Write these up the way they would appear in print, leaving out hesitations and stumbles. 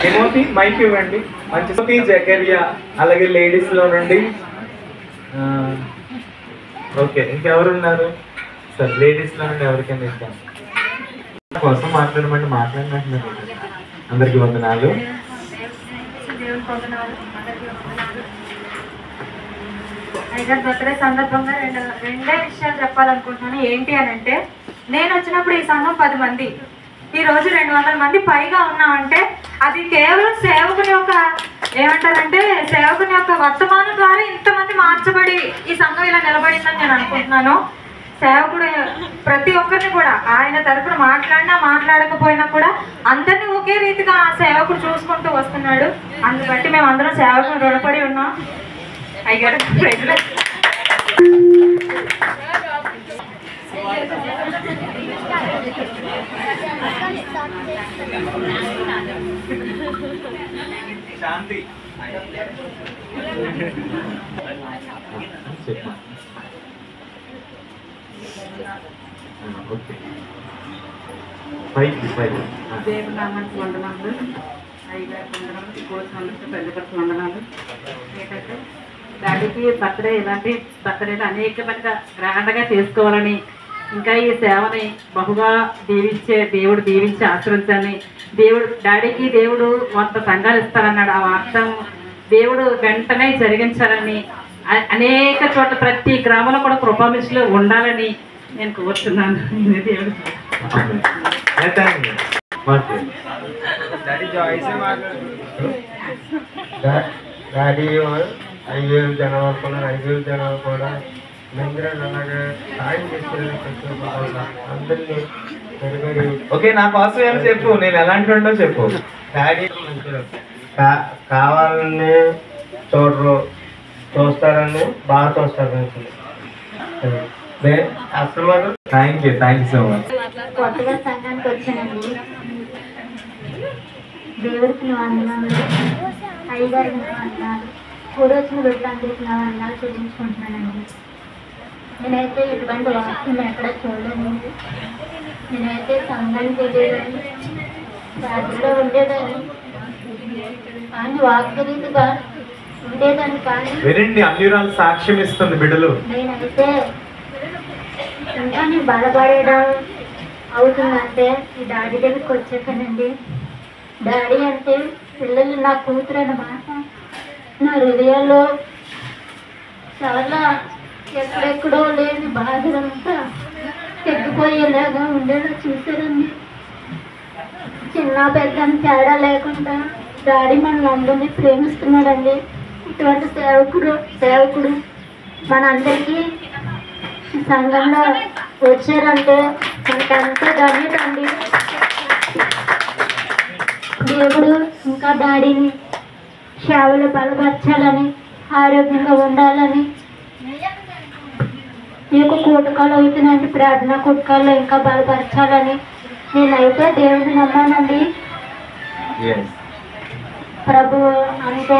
Timothy mic ఇవ్వండి. మంచి జకరియా, అలాగే లేడీస్లో నుండి ఓకే, ఇంకెవరున్నారు సార్? లేడీస్లో నుండి ఎవరికైనా ఇస్తాను కోసం మాట్లాడమంటే మాట్లాడినట్టున్నారు. అందరికీ వందనాలు. అయితే బర్త్డే సందర్భంగా రెండే విషయాలు చెప్పాలనుకుంటున్నాను. ఏంటి అని అంటే, నేను వచ్చినప్పుడు ఈ సంఘం 10 మంది, ఈ రోజు 200 మంది పైగా ఉన్నామంటే అది కేవలం సేవకుని యొక్క ఏమంటారంటే సేవకుని యొక్క వర్తమానం ద్వారా ఇంతమంది మార్చబడి ఈ సంఘం ఇలా నిలబడిందని నేను అనుకుంటున్నాను. సేవకుడు ప్రతి ఒక్కరిని కూడా ఆయన తరపున మాట్లాడినా మాట్లాడకపోయినా కూడా అందరినీ ఒకే రీతిగా ఆ సేవకుడు చూసుకుంటూ వస్తున్నాడు. అందుబట్టి మేము అందరం సేవకుని రుణపడి ఉన్నాం. అయ్యారు శాంతి దేవుని నామానికి వందనాలు, అయ్యగారికి వందనాలు, కోసినందుకు పెద్దపడికి వందనాలు. ఏంటంటే డాడీకి బర్త్డే ఇలాంటి బర్త్డేలు అనేకమందిగా గ్రాండ్గా చేసుకోవాలని, ఇంకా ఈ సేవని బహుగా దేవుడు దీవించి ఆశ్రయించాలని, డాడీకి దేవుడు 100 సంఘాలు ఇస్తారన్నాడు. ఆ వార్తం దేవుడు వెంటనే జరిగించాలని, అనేక చోట్ల ప్రతి గ్రామంలో కూడా కృపామిషులు ఉండాలని నేను కోరుతున్నాను. దేవుడు డాడీ 5,000 జనాలు కూడా 5,000 జనాలు కూడా మందిరాన్ని అలాగే సాయం చేసుకునే అందరినీ ఓకే. నా కోసం ఏమో చెప్పు, నేను ఎలాంటి ఉండో చెప్పు. డాడీ కావాలని చూడరు, చూస్తారని బాగా చూస్తారు. అసలు థ్యాంక్ యూ సో మచ్. కొత్తగా సంఘానికి వచ్చానండి. దేవుడికి వందనాలు, అయ్యగారికి వందనాలు, కూడా వచ్చిన బిడ్డలందరికీ నా వందనాలు చెల్లించుకుంటున్నానండి. నేనైతే ఇటువంటి వాక్యం ఎక్కడ చూడలేదండి. నేనైతే సంఘానికి వెళ్ళేదాన్ని, రాత్రిలో ఉండేదాన్ని, కానీ వాక్యరీతిగా ఉండేదాన్ని. కానీ వినండి, అన్యురాలు సాక్ష్యం ఇస్తుంది బిడ్డలు. నేనైతే ఇంకా నేను బలపడేయడం అవుతుందంటే ఈ డాడీ దగ్గరికి వచ్చాకనండి. డాడీ అంటే పిల్లలు నా కూతురు అన్నమాట. నా హృదయాల్లో చాలా ఎక్కడెక్కడో లేని బాధలంతా తెగిపోయేలాగా ఉండేలా చూసారండి. చిన్న పెద్ద తేడా లేకుండా డాడీ మనల్ని అందరినీ ప్రేమిస్తున్నాడండి. ఇటువంటి సేవకుడు మనందరికీ సంఘంలో వచ్చారంటే మనకంతా ధన్యత అండి. దేవుడు ఇంకా డాడీని సేవలు బలపరచాలని, ఆరోగ్యంగా ఉండాలని, మీకు కూటకాలు అవుతున్నాయండి, ప్రార్థనా కూటకాల్లో ఇంకా బలపరచాలని నేనైతే దేవుడిని నమ్మానండి. ప్రభు అంటే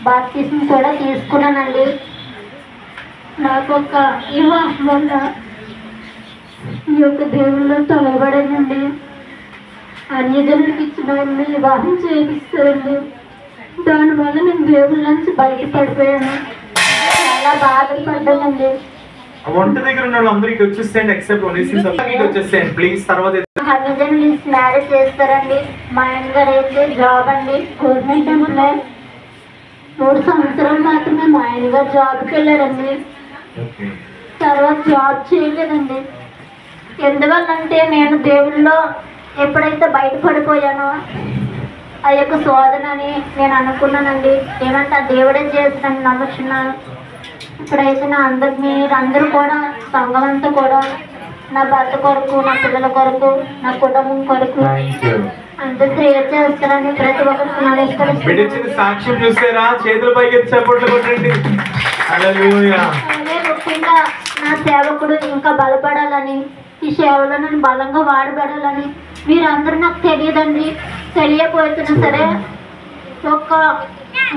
బాప్తిస్మం కూడా తీసుకున్నానండి. నాకు ఒక వివాహం వల్ల ఈ యొక్క దేవుళ్ళు తొలగబడనండి. అన్యజనులకు ఇచ్చిన వాళ్ళని వివాహం చేయిస్తారండి. దానివల్ల నేను దేవుళ్ళ నుంచి బయటపడిపోయాను. చాలా బాధపడ్డానండి. వంట దగ్గర ఉన్న వాళ్ళందరికీ వచ్చేసేయండి, ఎక్సెప్ట్ వచ్చేసేయండి ప్లీజ్. తర్వాత అన్యజనులు మ్యారేజ్ చేస్తారండి. మా ఆయనగారు అయితే జాబ్ అండి, గవర్నమెంట్ ఎంప్లాయ్. 3 సంవత్సరాలు మాత్రమే మా ఆయనగారు జాబ్కి వెళ్ళారండి. తర్వాత జాబ్ చేయలేదండి. ఎందువల్లంటే నేను దేవుళ్ళలో ఎప్పుడైతే బయటపడిపోయానో ఆ యొక్క శోధనని నేను అనుకున్నానండి. ఏమంటే ఆ దేవుడే చేసినని నమ్ముతున్నాను. ఇప్పుడైతే నా అందరూ కూడా సంఘం అంతా కూడా నా భర్త కొరకు, నా పిల్లల కొరకు, నా కుటుంబం కొరకు అందరూ ప్రేయర్ చేస్తారని ప్రతి ఒక్కరికి నా ఇష్టం. సాక్ష్యం చూసారా? చేతుల పైకి సపోర్ట్ కొట్టండి. ముఖ్యంగా నా సేవకుడు ఇంకా బలపడాలని, ఈ సేవలో నేను బలంగా వాడబడాలని మీరందరూ నాకు తెలియదండి. తెలియకపోతున్నా సరే ఒక్క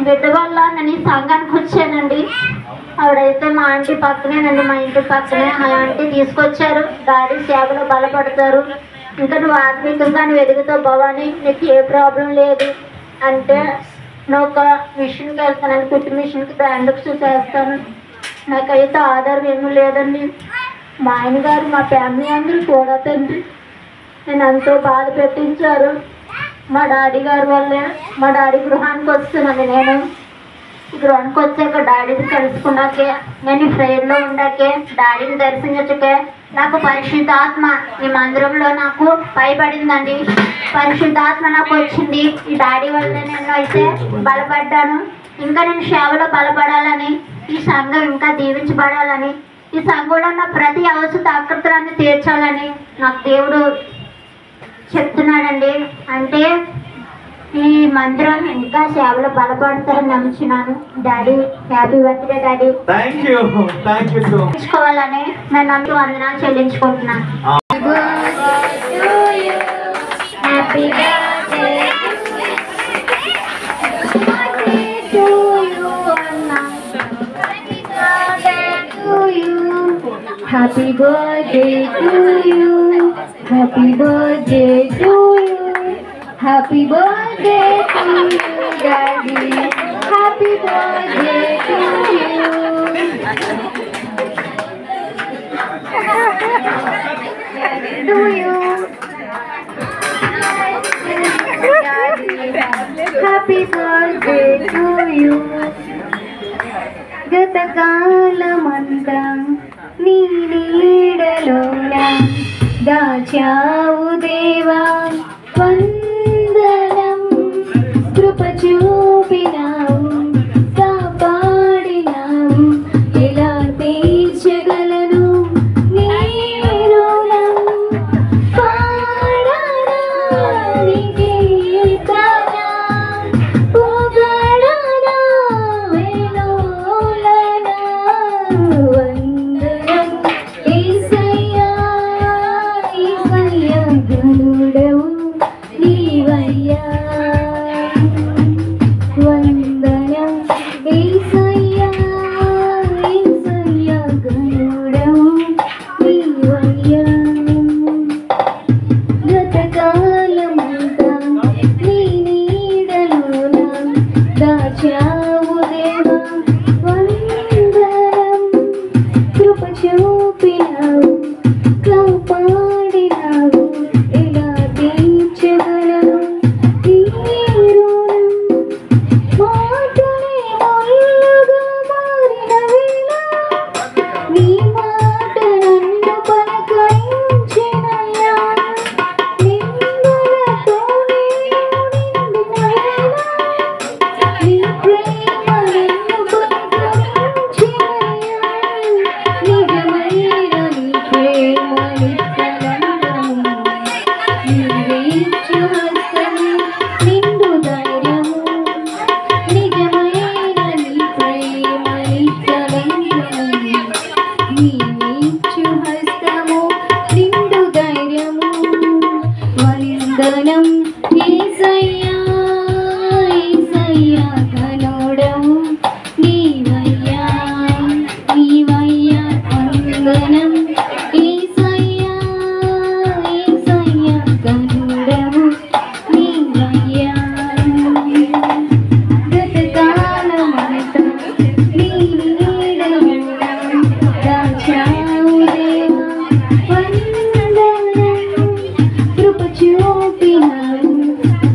బిడ్డ వల్ల నేను ఈ సంఘానికి వచ్చానండి. ఆవిడైతే మా ఆంటీ పక్కనేనండి, మా ఇంటి పక్కనే. ఆ ఆంటీ తీసుకొచ్చారు. డాడీ సేవలో బలపడతారు, ఇంకా నువ్వు ఆత్మీయంగా నువ్వు ఎదుగుతావు భవాని, నీకు ఏ ప్రాబ్లం లేదు అంటే నేను ఒక మిషన్కి వెళ్తానండి, కుట్టు మిషన్కి బ్యాండ్కి చూసేస్తాను. నాకైతే ఆధారం ఏమీ లేదండి. మా ఆయన గారు మా ఫ్యామిలీ అందరూ కూడా తండ్రి నేను ఎంతో బాధ పెట్టించారు. మా డాడీ గారి వల్లే మా డాడీ గృహానికి వస్తున్నాను. నేను గృహానికి వచ్చాక డాడీని తెలుసుకున్నాకే, నేను ప్రేయర్లో ఉండాకే, డాడీని దర్శించకే నాకు పరిశుద్ధాత్మ ఈ మందిరంలో నాకు పైబడిందండి. పరిశుద్ధాత్మ నాకు వచ్చింది. ఈ డాడీ వల్ల నేను అయితే బలపడ్డాను. ఇంకా నేను సేవలో బలపడాలని, ఈ సంఘం ఇంకా దీవించబడాలని, ఈ సంఘంలో ఉన్న ప్రతి అవసర ఆకృతులన్నీ తీర్చాలని నాకు దేవుడు చెప్తున్నాడండి. అంటే ఈ మందిరం ఇంకా సేవలో బలపడతారని నమ్ముచున్నాను. Daddy happy birthday daddy. Thank you so much. తెచ్చుకోవాలని నేను అంటూ వందనాలు చెల్లించుకుంటున్నాను. Happy Happy birthday to you. Happy birthday to you. Happy birthday to you, Daddy. Happy birthday to you. To you. Happy birthday to you. గతకాలమంతా నీ నీడలోన దాచావు దేవా వందనం. కృప చూపినావు, కాపాడినావు, ఎలా తీర్చగలను నీ రుణం. పాడనా నీ కీర్తన, పొగడనా వేణులనా. వందనం యేసయ్యా, యేసయ్యా ఘనుడవు నీవయ్యా. వందనం యేసయ్యా, యేసయ్యా ఘనుడవు నీవయ్యా. గతకాలమంతా నీ నీడలోన దాచావు దేవా వందనం. కృప చూపినావు, కాపాడినావు, ఎలా తీర్చగలను నీ రుణం. మాటలే ముళ్ళుగా మారిన వేళ నీ మాట నన్ను పలకరించినయ్యా. నిందలతో నిండిన వేళ నీ ప్రేమ నన్ను పలకరించినయ్యా. నిజమైన నీ ప్రేమ నిత్యనందము, నీవిచ్చు హస్తము నిండు ధైర్యము. నిజమైన నీ ప్రేమ నిత్యనందము, నీవిచ్చు హస్తము నిండు ధైర్యము. వందనం యేసయ్యా, యేసయ్యా ఘనుడవు నీవయ్యా, నీవయ్యా. వందనం యేసయ్యా, యేసయ్యా ఘనుడవు నీవయ్యా. గతకాలమంతా నీ నీడలోన దాచావు దేవా వందనం. కృప చూపినావు,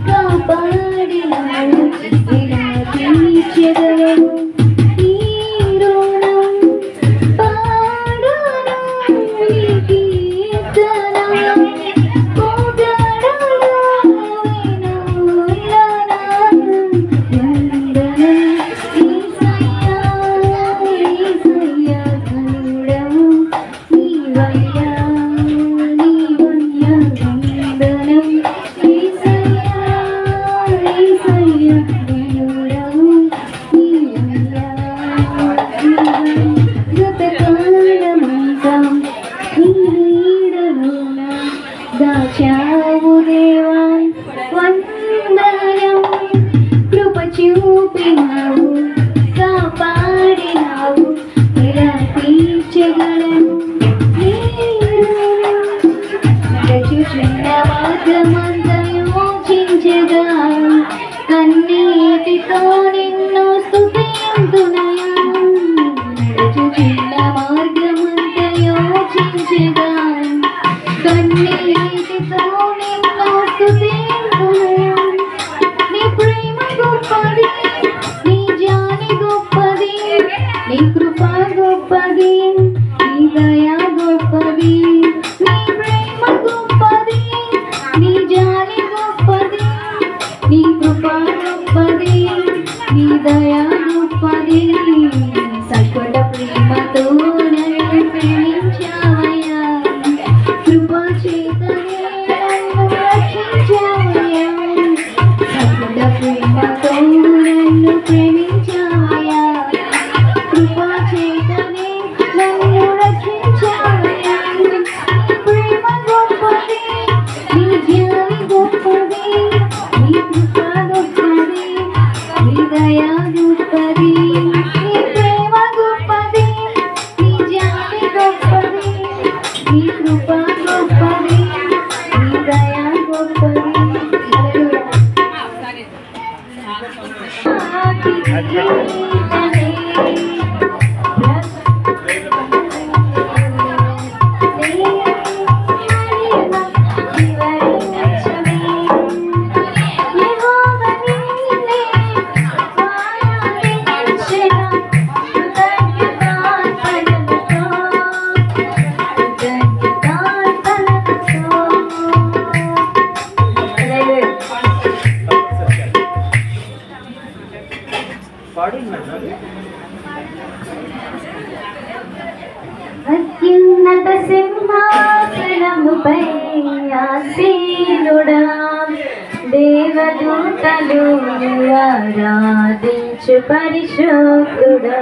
కాపాడినావు, ఎలా తీర్చగలను నీ రుణం. పాడనా నీ కీర్తన, పొగడనా వేణులనా. వందనం యేసయ్యా, యేసయ్యా ఘనుడవు నీవయ్యా, నీవయ్యా. వందనం యేసయ్యా, యేసయ్యా ఘనుడవు నీవయ్యా. ప్రేమతో నిన్ను స్తుతింతునయా నడుచుచున్న మార్గమంత యోచించగా కన్నీటితో నిన్ను స్తుతింతునయా నీ ప్రేమ గొప్పది నీ జాలి గొప్పది నీ కృప గొప్పది నీ దయ గొప్పది నీ ప్రేమ గొప్పది నీ జాలి గొప్పది నీ కృప గొప్పది నీ దయ గొప్పది సకల ప్రేమతో నన్ను ప్రేమించావయ్యా కృప చేతనే నన్ను రక్షించావయ్యా సకల ప్రేమతో నన్ను ప్రేమించావయ్యా కృప చేతనే నన్ను రక్షించావయ్యా నీ ప్రేమ గొప్పది నీ జాలి గొప్పది నీ కృప గొప్పది నీ దయ గొప్పది నీ ప్రేమ గొప్పది నీ జాలి గొప్పది నీ కృప గొప్పది నీ దయ గొప్పది అత్యున్నత సింహాసనముపై ఆసీనుడా దేవదూతలు ఆరాధించు పరిశుద్ధుడా